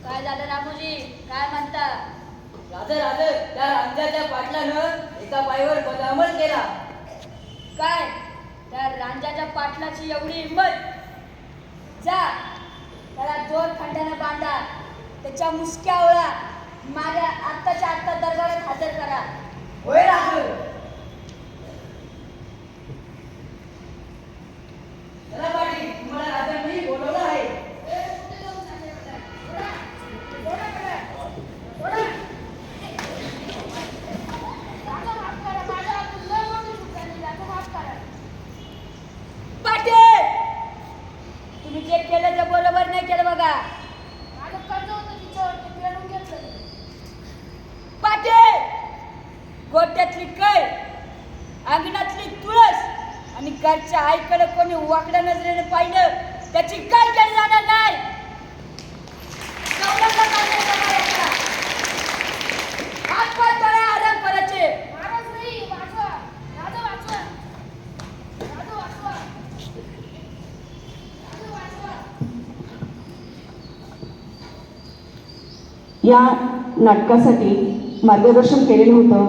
काय झालं रामोजी? काय म्हणता? राजे राजे त्या रांजाच्या पाटलानं एका बाईवर बदअमल केला. काय? त्या रांजाच्या पाटलाची एवढी हिंमत? जा त्याला 2 खंड्यानं बांधा, त्याच्या मुसक्या ओळा, माझ्या आत्ताच्या आत्ता दरबारात हजर करा. होय राजे. चला पाटील, तुम्हाला राजांनी बोलवलं आहे. पाटील, तुम्ही जे केलं ते बरोबर नाही केलं बघा. पाटील, गोट्यातली कै, अंगणातली तुळस आणि घरच्या आईकडे कोणी वाकड्या नजरेने पाहिलं त्याची काय केली जाणार नाही. हात पाय तळे आराम करायचे. या नाटकासाठी मार्गदर्शन केलेलं होतं